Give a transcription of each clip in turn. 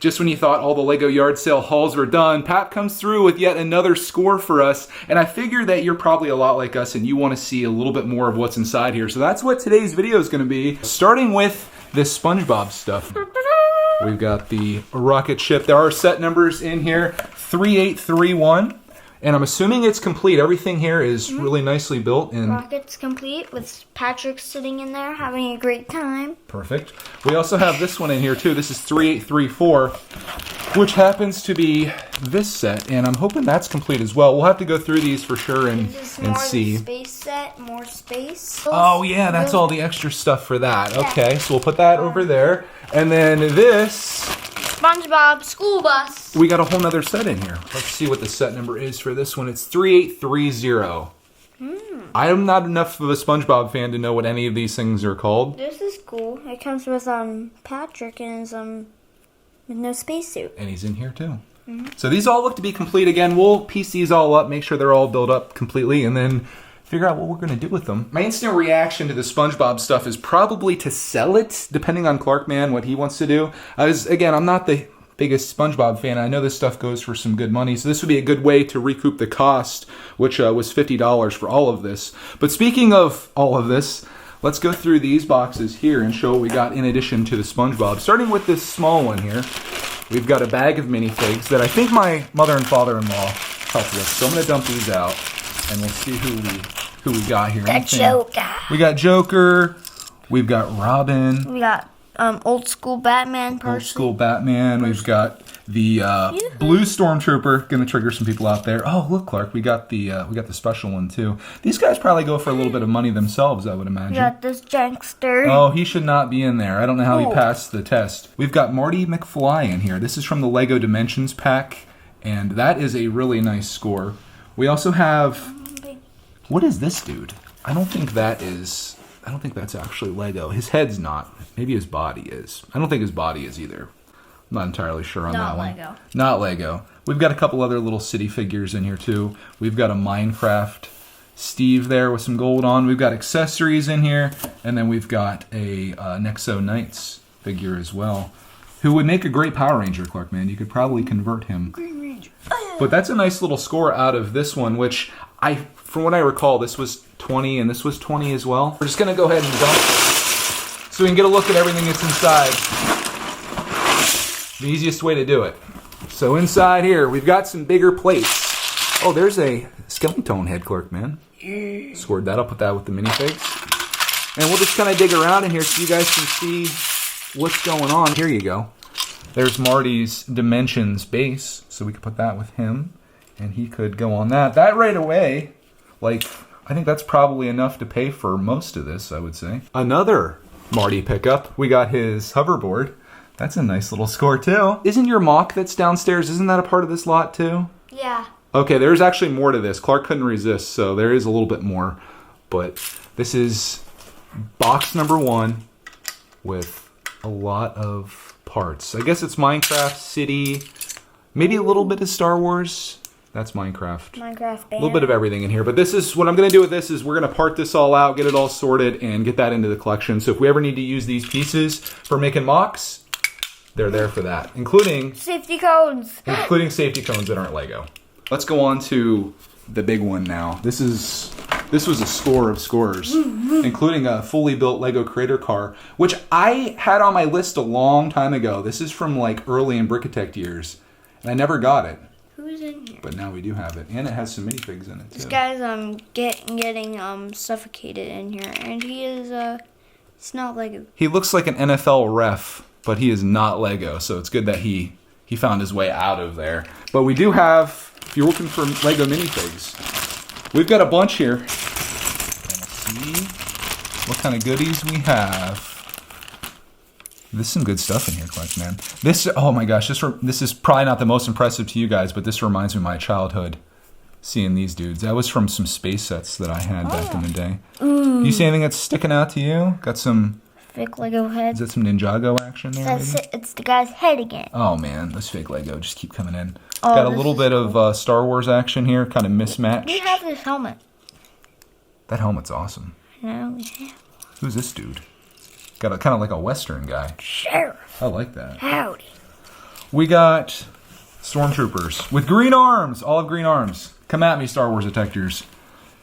Just when you thought all the LEGO yard sale hauls were done, Pap comes through with yet another score for us, and I figure that you're probably a lot like us and you want to see a little bit more of what's inside here. So that's what today's video is going to be, starting with this SpongeBob stuff. We've got the rocket ship. There are set numbers in here, 3831. And I'm assuming it's complete. Everything here is really nicely built. And rocket's complete with Patrick sitting in there having a great time. Perfect. We also have this one in here too. This is 3834, which happens to be this set. And I'm hoping that's complete as well. We'll have to go through these for sure and see. Space set, more space. Oh yeah, that's all the extra stuff for that. Okay, so we'll put that over there. And then this... SpongeBob school bus. We got a whole nother set in here. Let's see what the set number is for this one. It's 3830. I'm not enough of a SpongeBob fan to know what any of these things are called. This is cool. It comes with Patrick and his with no spacesuit. And he's in here too. So these all look to be complete. Again, we'll piece these all up, make sure they're all built up completely, and then figure out what we're going to do with them. My instant reaction to the SpongeBob stuff is probably to sell it, depending on Clark Man, what he wants to do. Again, I'm not the biggest SpongeBob fan. I know this stuff goes for some good money, so this would be a good way to recoup the cost, which was $50 for all of this. But speaking of all of this, let's go through these boxes here and show what we got in addition to the SpongeBob. Starting with this small one here, we've got a bag of minifigs that I think my mother and father-in-law helped with. So I'm going to dump these out, and we'll see who we got here. Joker. We got Joker. We've got Robin. We got old school Batman person. Old school Batman. We've got the blue Stormtrooper. Gonna trigger some people out there. Oh, look, Clark. We got the special one too. These guys probably go for a little bit of money themselves, I would imagine. We got this Jankster. Oh, he should not be in there. I don't know how he passed the test. We've got Marty McFly in here. This is from the LEGO Dimensions pack, and that is a really nice score. We also have... What is this dude? I don't think that's actually Lego. His head's not. Maybe his body is. I don't think his body is either. I'm not entirely sure on that one. Lego. Not Lego. We've got a couple other little city figures in here too. We've got a Minecraft Steve there with some gold on. We've got accessories in here. And then we've got a Nexo Knights figure as well, who would make a great Power Ranger, Clark Man. You could probably convert him. Green Ranger. But that's a nice little score out of this one, which from what I recall, this was 20 and this was 20 as well. We're just gonna go ahead and dump so we can get a look at everything that's inside. The easiest way to do it. So inside here, we've got some bigger plates. Oh, there's a skeleton head, Clark Man. Scored that. I'll put that with the minifigs. And we'll just kind of dig around in here so you guys can see what's going on. Here you go. There's Marty's Dimensions base, so we could put that with him, and he could go on that. That right away, like, I think that's probably enough to pay for most of this, I would say. Another Marty pickup. We got his hoverboard. That's a nice little score, too. Isn't your mock that's downstairs, isn't that a part of this lot, too? Yeah. Okay, there's actually more to this. Clark couldn't resist, so there is a little bit more. But this is box number 1 with a lot of parts. I guess it's Minecraft, City, maybe a little bit of Star Wars. That's Minecraft. Minecraft band. A little bit of everything in here. But this is what I'm going to do with this is we're going to part this all out, get it all sorted, and get that into the collection. So if we ever need to use these pieces for making mocks, they're there for that, including safety cones. Including safety cones that aren't Lego. Let's go on to the big one now. This was a score of scores, including a fully built Lego Creator car, which I had on my list a long time ago. This is from like early in Brickitect years, and I never got it. Who's in here? But now we do have it, and it has some minifigs in it too. This guy's getting suffocated in here, and he is it's not Lego. He looks like an NFL ref, but he is not Lego, so it's good that he found his way out of there. But we do have, if you're looking for Lego minifigs, we've got a bunch here. Let's see what kind of goodies we have. There's some good stuff in here, Clark, man. This, oh my gosh, this is probably not the most impressive to you guys, but this reminds me of my childhood, seeing these dudes. That was from some space sets that I had back in the day. Do you see anything that's sticking out to you? Got some fake Lego head. Is that some Ninjago action there? It's the guy's head again. Oh man, this fake Lego just keep coming in. Got a little bit of Star Wars action here, kind of mismatched. We have this helmet. That helmet's awesome. No, we have. Who's this dude? Got a kind of like a Western guy. Sheriff. I like that. Howdy. We got stormtroopers with green arms, olive green arms. Come at me, Star Wars detectors.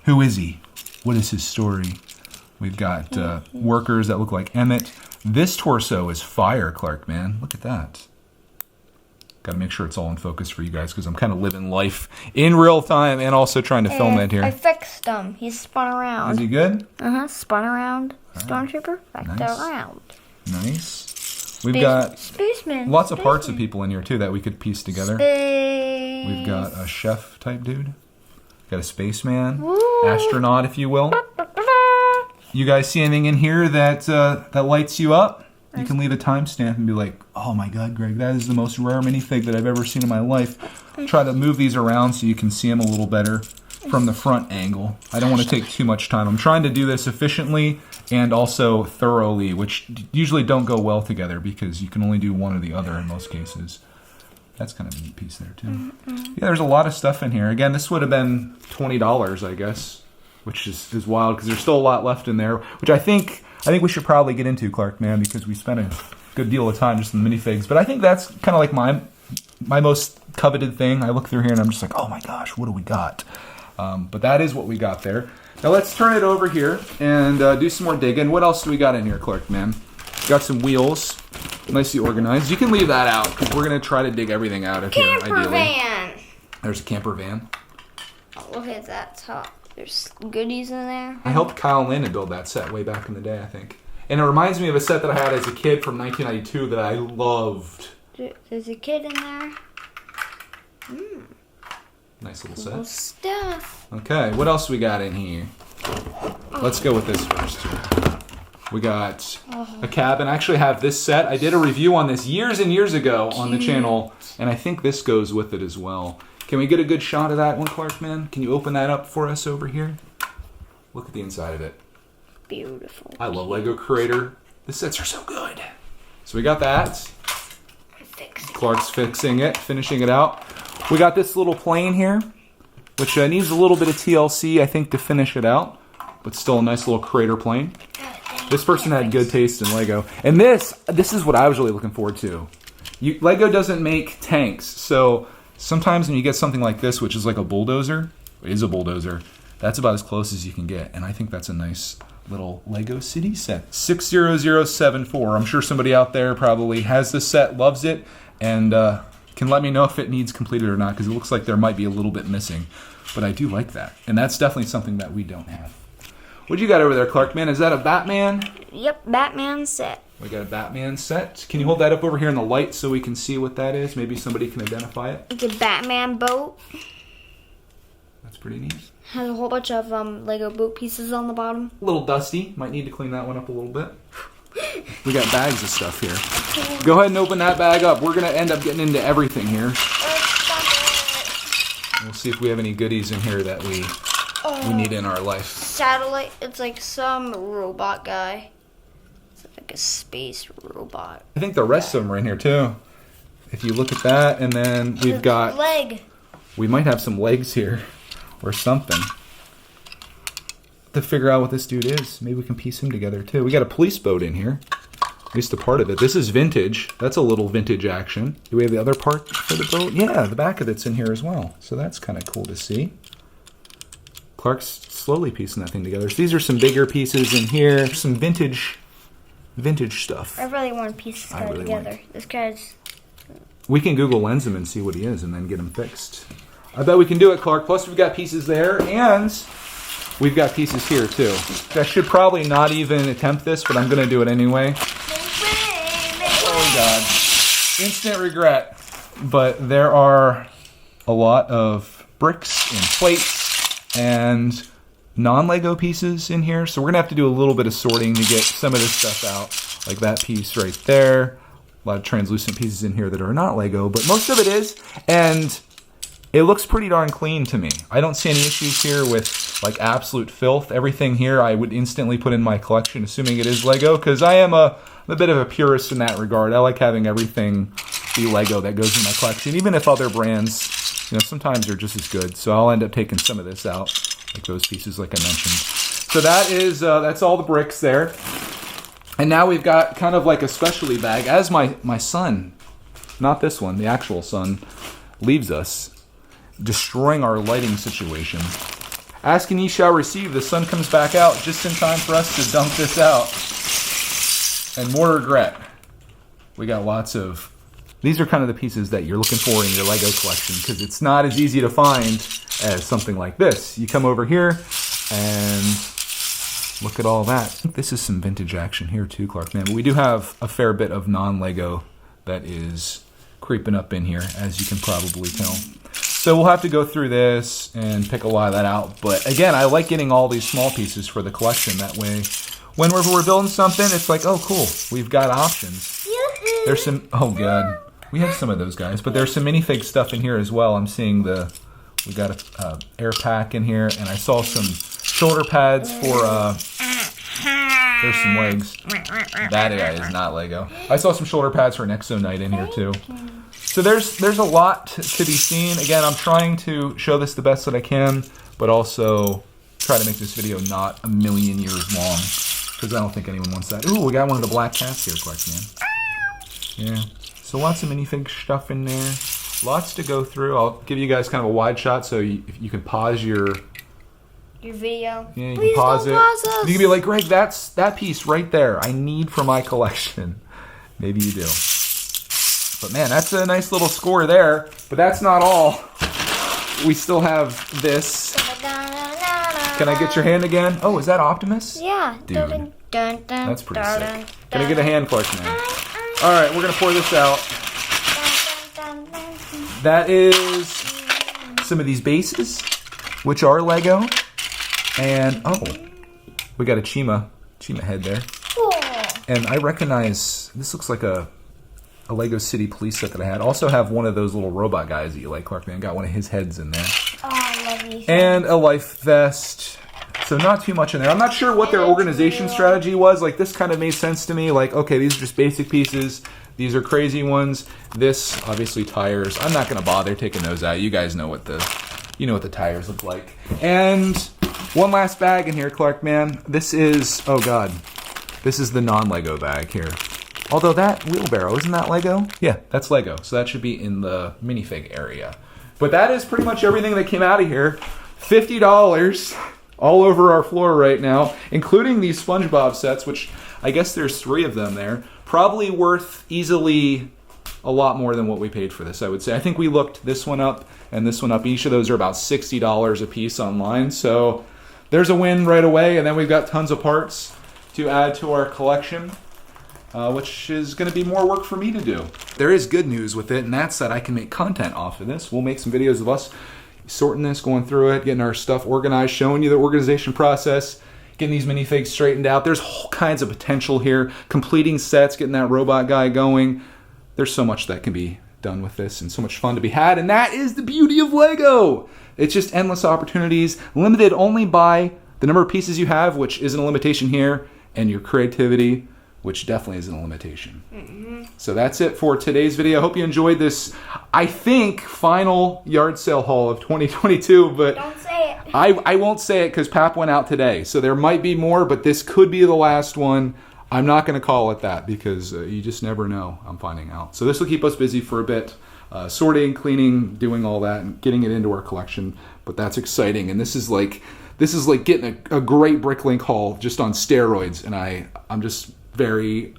Who is he? What is his story? We've got workers that look like Emmett. This torso is fire, Clark, man. Look at that. Got to make sure it's all in focus for you guys because I'm kind of living life in real time and also trying to film it here. I fixed him. He's spun around. Is he good? Spun around. Stormtrooper. Back around. Nice. We've got spaceman. Lots of parts of people in here too that we could piece together. Space. We've got a chef type dude. Got a spaceman, Woo. astronaut, if you will. You guys see anything in here that that lights you up? You can leave a timestamp and be like, "Oh my God, Greg, that is the most rare minifig that I've ever seen in my life." Try to move these around so you can see them a little better from the front angle. I don't want to take too much time. I'm trying to do this efficiently and also thoroughly, which usually don't go well together because you can only do one or the other in most cases. That's kind of a neat piece there too. Yeah, there's a lot of stuff in here. Again, this would have been $20, I guess, which is wild because there's still a lot left in there, which I think we should probably get into, Clark, man, because we spent a good deal of time just in the minifigs. But I think that's kind of like my most coveted thing. I look through here and I'm just like, oh my gosh, what do we got? But that is what we got there. Now let's turn it over here and do some more digging. What else do we got in here, Clark, man? Got some wheels. Nicely organized. You can leave that out because we're going to try to dig everything out of here, ideally. Camper van. There's a camper van. Oh, look at that top. There's goodies in there. I helped Kyle and Landon build that set way back in the day, I think. And it reminds me of a set that I had as a kid from 1992 that I loved. There's a kid in there. Nice little Cool set. stuff. Okay, what else we got in here? Let's go with this first here. We got a cabin. I actually have this set. I did a review on this years and years ago on the channel, and I think this goes with it as well. Can we get a good shot of that one, Clark, man? Can you open that up for us over here? Look at the inside of it. Beautiful. I love LEGO Creator. The sets are so good. So we got that. Clark's fixing it, finishing it out. We got this little plane here, which needs a little bit of TLC, I think, to finish it out. But still a nice little Creator plane. This person had good taste in LEGO. And this is what I was really looking forward to. LEGO doesn't make tanks, so sometimes when you get something like this, which is like a bulldozer, it is a bulldozer, that's about as close as you can get. And I think that's a nice little LEGO City set. 60074. I'm sure somebody out there probably has this set, loves it, and can let me know if it needs completed or not, because it looks like there might be a little bit missing. But I do like that. And that's definitely something that we don't have. What you got over there, Clark, man? Is that a Batman? Yep, Batman set. We got a Batman set. Can you hold that up over here in the light so we can see what that is? Maybe somebody can identify it. It's a Batman boat. That's pretty neat. Has a whole bunch of Lego boat pieces on the bottom. A little dusty. Might need to clean that one up a little bit. We got bags of stuff here. Go ahead and open that bag up. We're going to end up getting into everything here. We'll see if we have any goodies in here that we need in our life. Satellite. It's like some robot guy. It's like a space robot. I think the rest of them are in here too. If you look at that, and then we've got... leg. We might have some legs here or something. To figure out what this dude is. Maybe we can piece him together too. We got a police boat in here. At least a part of it. This is vintage. That's a little vintage action. Do we have the other part for the boat? Yeah, the back of it's in here as well. So that's kind of cool to see. Clark's slowly piecing that thing together. So these are some bigger pieces in here. Some vintage stuff. I really want to piece this guy together. This guy's... We can Google Lens him and see what he is and then get him fixed. I bet we can do it, Clark. Plus we've got pieces there and we've got pieces here too. I should probably not even attempt this, but I'm going to do it anyway. Oh God. Instant regret. But there are a lot of bricks and plates and non-Lego pieces in here. So we're going to have to do a little bit of sorting to get some of this stuff out. Like that piece right there. A lot of translucent pieces in here that are not Lego, but most of it is. And it looks pretty darn clean to me. I don't see any issues here with like absolute filth. Everything here I would instantly put in my collection, assuming it is Lego, because I am a bit of a purist in that regard. I like having everything be Lego that goes in my collection, even if other brands, sometimes are just as good. So I'll end up taking some of this out, like those pieces, like I mentioned. So that is that's all the bricks there. And now we've got kind of like a specialty bag, as my son not this one, the actual sun, leaves us, destroying our lighting situation. Ask and ye shall receive. The sun comes back out just in time for us to dump this out. And more regret. We got lots of... These are kind of the pieces that you're looking for in your LEGO collection, because it's not as easy to find as something like this. You come over here and look at all that. I think this is some vintage action here too, Clark, man. But we do have a fair bit of non-LEGO that is creeping up in here, as you can probably tell. So we'll have to go through this and pick a lot of that out. But again, I like getting all these small pieces for the collection. That way, whenever we're building something, it's like, oh, cool, we've got options. Yoo-hoo. There's some, oh God, we have some of those guys. But there's some minifig stuff in here as well. I'm seeing we got a air pack in here, and I saw some shoulder pads for, there's some legs. That guy is not LEGO. I saw some shoulder pads for an Exo Knight in here too. So there's a lot to be seen. Again, I'm trying to show this the best that I can, but also try to make this video not a million years long, because I don't think anyone wants that. Ooh, we got one of the black cats here, Clark, man. Yeah. So lots of minifig stuff in there. Lots to go through. I'll give you guys kind of a wide shot so you can pause your video. Yeah, you Please can pause don't it. pause us. You can be like, Greg, that's that piece right there I need for my collection. Maybe you do. But man, that's a nice little score there. But that's not all. We still have this. Can I get your hand again? Oh, is that Optimus? Yeah. Dude, That's that's pretty sick. Can I get a hand, Clark, man? All right, we're going to pour this out. That is some of these bases, which are LEGO. And, oh, we got a Chima head there. And I recognize, this looks like a LEGO City Police set that I had. Also have one of those little robot guys that you like, Clark, man. Got one of his heads in there. Oh, I love these. And a life vest. So not too much in there. I'm not sure what their organization strategy was. Like, this kind of made sense to me. Like, okay, these are just basic pieces. These are crazy ones. This, obviously, tires. I'm not going to bother taking those out. You guys know what the tires look like. And one last bag in here, Clark, man. This is, oh God, this is the non-LEGO bag here. Although that wheelbarrow, isn't that LEGO? Yeah, that's LEGO. So that should be in the minifig area. But that is pretty much everything that came out of here. $50 all over our floor right now, including these SpongeBob sets, which I guess there's 3 of them there. Probably worth easily a lot more than what we paid for this, I would say. I think we looked this one up and this one up. Each of those are about $60 a piece online. So there's a win right away. And then we've got tons of parts to add to our collection, which is going to be more work for me to do. There is good news with it, and that's that I can make content off of this. We'll make some videos of us sorting this, going through it, getting our stuff organized, showing you the organization process, getting these minifigs straightened out. There's all kinds of potential here. Completing sets, getting that robot guy going. There's so much that can be done with this and so much fun to be had, and that is the beauty of LEGO. It's just endless opportunities, limited only by the number of pieces you have, which isn't a limitation here, and your creativity, which definitely isn't a limitation. So that's it for today's video. I hope you enjoyed this, I think, final yard sale haul of 2022, but Don't say it. I won't say it because Pap went out today. So there might be more, but this could be the last one. I'm not going to call it that because you just never know, I'm finding out. So this will keep us busy for a bit, sorting, cleaning, doing all that, and getting it into our collection. But that's exciting, and this is like getting a great Bricklink haul just on steroids, and I'm just very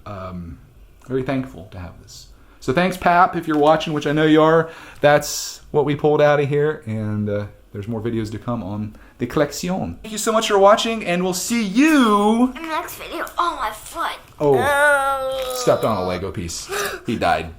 very thankful to have this. So thanks, Pap, if you're watching, which I know you are. That's what we pulled out of here, and there's more videos to come on the collection. Thank you so much for watching, and we'll see you In the next video. Oh, my foot. Oh, stepped on a LEGO piece. He died.